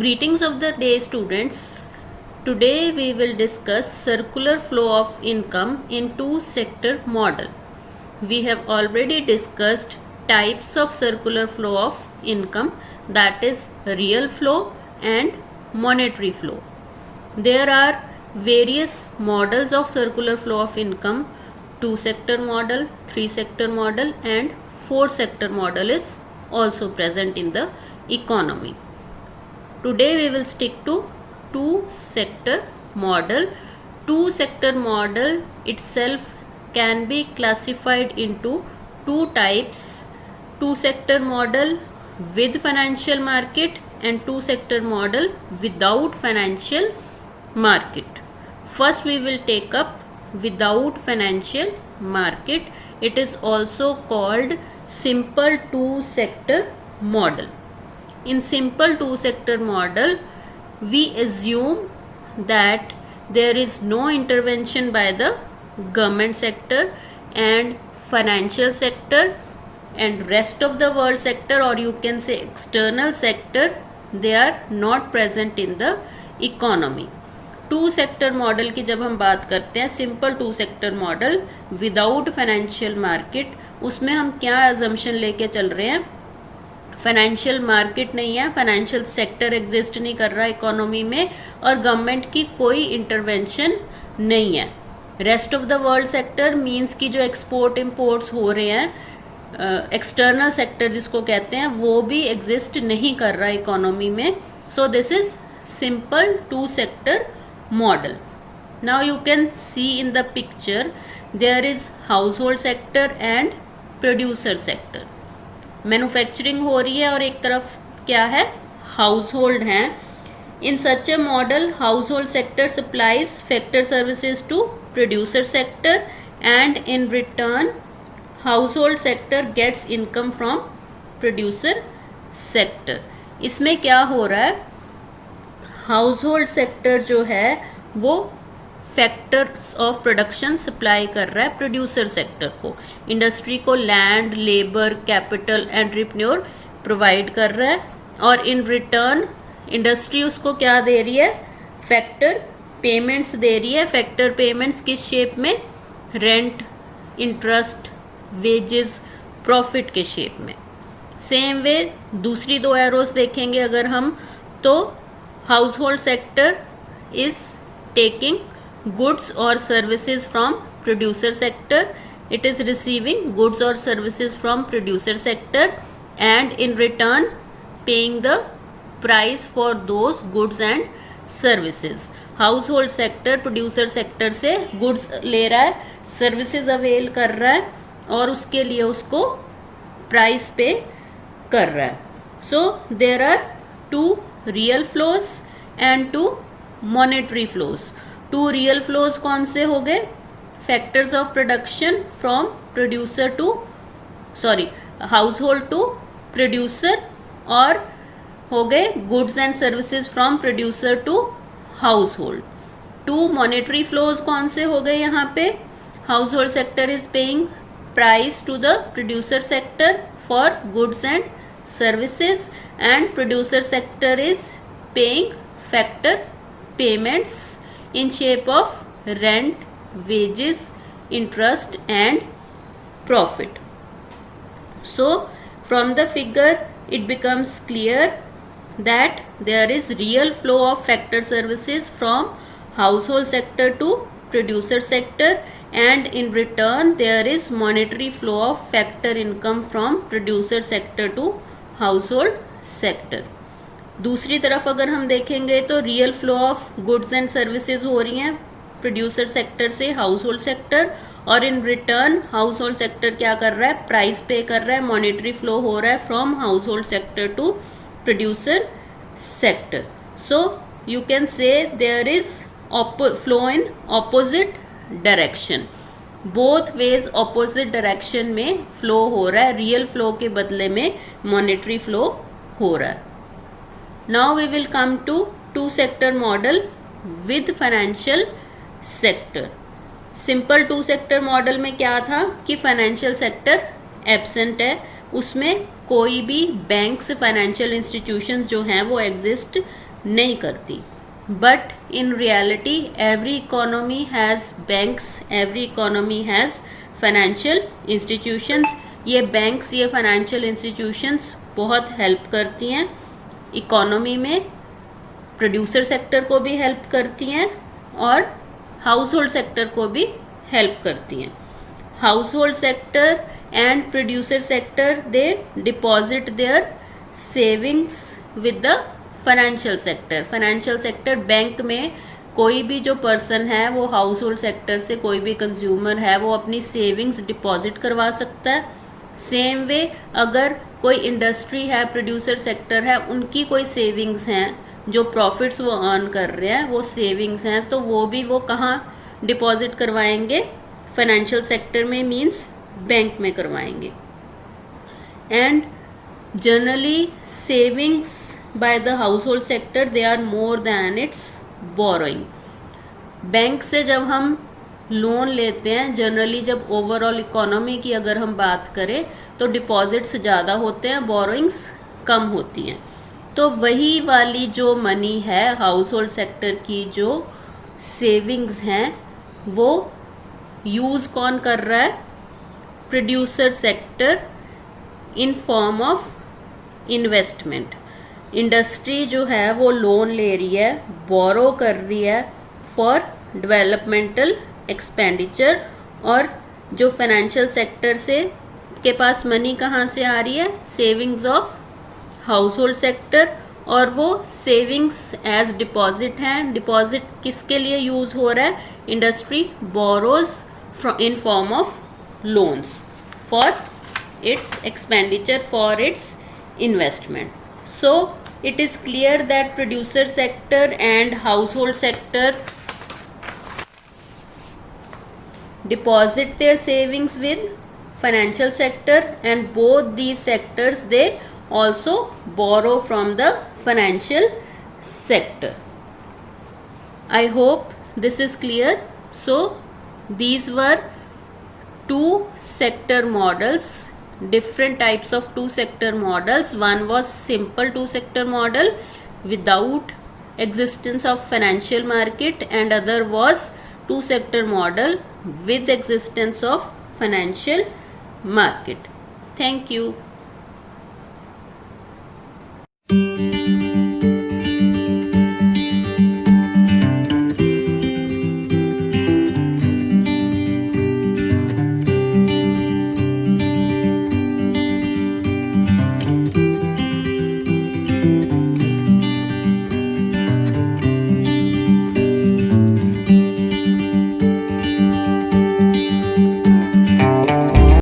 Greetings of the day, students. Today we will discuss circular flow of income in two-sector model. We have already discussed types of circular flow of income, that is real flow and monetary flow. There are various models of circular flow of income. Two-sector model, three-sector model and four-sector model is also present in the economy. Today we will stick to two-sector model. Two-sector model itself can be classified into two types: two-sector model with financial market and two-sector model without financial market. First we will take up without financial market. It is also called simple two-sector model. In simple two-sector model, we assume that there is no intervention by the government sector and financial sector and rest of the world sector, or you can say external sector, they are not present in the economy. Two sector model की जब हम बात करते हैं, simple two sector model without financial market, उसमें हम क्या assumption लेके चल रहे हैं? फाइनेंशियल मार्केट नहीं है, फाइनेंशियल सेक्टर एग्जिस्ट नहीं कर रहा इकोनॉमी में और गवर्नमेंट की कोई इंटरवेंशन नहीं है. Rest of the world sector means कि जो एक्सपोर्ट इंपोर्ट्स हो रहे हैं, एक्सटर्नल सेक्टर जिसको कहते हैं, वो भी एग्जिस्ट नहीं कर रहा इकोनॉमी में. So this is simple two sector model. Now you can see in the picture there is household sector and producer sector. Manufacturing हो रही है और एक तरफ क्या है? हाउसहोल्ड है. In such a model household sector supplies factor services to producer sector and in return household sector gets income from producer sector. इसमें क्या हो रहा है? हाउसहोल्ड सेक्टर जो है वो फैक्टर्स ऑफ प्रोडक्शन सप्लाई कर रहा है प्रोड्यूसर सेक्टर को. इंडस्ट्री को land, labour, capital, entrepreneur provide कर रहा है और इन रिटर्न इंडस्ट्री उसको क्या दे रही है? फैक्टर पेमेंट्स दे रही है. फैक्टर पेमेंट्स किस शेप में? रेंट, इंटरेस्ट, वेजेस, प्रॉफिट के शेप में. सेम वे दूसरी दो एरोस देखेंगे अगर हम, तो household sector is taking goods or services from producer sector. It is receiving goods or services from producer sector and in return paying the price for those goods and services. Household sector producer sector से goods ले रहा है, services avail कर रहा है और उसके लिए उसको price pay कर रहा है. So there are two real flows and two monetary flows. Two real flows कौन से हो गए? Factors of production from producer to household to producer, और हो गए goods and services from producer to household. Two monetary flows कौन से हो गए यहाँ पे? Household sector is paying price to the producer sector for goods and services and producer sector is paying factor payments in shape of rent, wages, interest and profit. So from the figure it becomes clear that there is real flow of factor services from household sector to producer sector and in return there is monetary flow of factor income from producer sector to household sector. दूसरी तरफ अगर हम देखेंगे तो real flow of goods and services हो रही हैं producer sector से हाउसहोल्ड सेक्टर और इन रिटर्न हाउसहोल्ड सेक्टर क्या कर रहा है? प्राइस पे कर रहा है. मॉनेटरी फ्लो हो रहा है from household sector to producer sector. So you can say there is flow in opposite direction. Both ways opposite direction में फ्लो हो रहा है. रियल फ्लो के बदले में मॉनेटरी फ्लो हो रहा है. Now we will come to two sector model with financial sector. Simple two sector model में क्या था कि फाइनेंशियल सेक्टर एब्सेंट है, उसमें कोई भी बैंक्स, फाइनेंशियल इंस्टीट्यूशंस जो हैं वो एग्जिस्ट नहीं करती. But in reality every economy has banks, every economy has financial institutions. ये बैंक्स, ये फाइनेंशियल इंस्टीट्यूशंस बहुत हेल्प करती हैं इकोनॉमी में. प्रोड्यूसर सेक्टर को भी हेल्प करती हैं और हाउस होल्ड सेक्टर को भी हेल्प करती हैं. Household sector and producer sector they deposit their savings with the financial sector. Financial sector bank में कोई भी जो पर्सन है वो हाउस होल्ड सेक्टर से, कोई भी कंज्यूमर है वो अपनी सेविंग्स डिपॉजिट करवा सकता है. सेम वे अगर कोई इंडस्ट्री है, प्रोड्यूसर सेक्टर है, उनकी कोई सेविंग्स हैं, जो प्रॉफिट्स वो अर्न कर रहे हैं वो सेविंग्स हैं, तो वो भी वो कहाँ डिपॉजिट करवाएंगे? फाइनेंशियल सेक्टर में, मींस बैंक में करवाएंगे. And generally savings by the household sector they are more than its borrowing. Bank से जब हम लोन लेते हैं, जनरली जब ओवरऑल इकोनॉमी की अगर हम बात करें तो डिपॉजिट्स ज़्यादा होते हैं, बोरोइंग्स कम होती हैं. तो वही वाली जो मनी है हाउस होल्ड सेक्टर की, जो सेविंग्स हैं, वो यूज़ कौन कर रहा है? Producer sector in form of investment. Industry जो है वो लोन ले रही है, बोरो कर रही है फॉर डेवलपमेंटल एक्सपेंडिचर. और जो फाइनेंशियल सेक्टर से के पास मनी कहाँ से आ रही है? Savings of house hold sector. और वो सेविंग्स एज डिपॉजिट हैं. डिपॉजिट किसके लिए यूज़ हो रहा है? Industry borrows in form of loans for its expenditure, for its investment. So it is clear that producer sector and household sector deposit their savings with financial sector, and both these sectors they also borrow from the financial sector. I hope this is clear. So these were two sector models, different types of two sector models. One was simple two sector model without existence of financial market, and other was two sector model with existence of financial market. Thank you.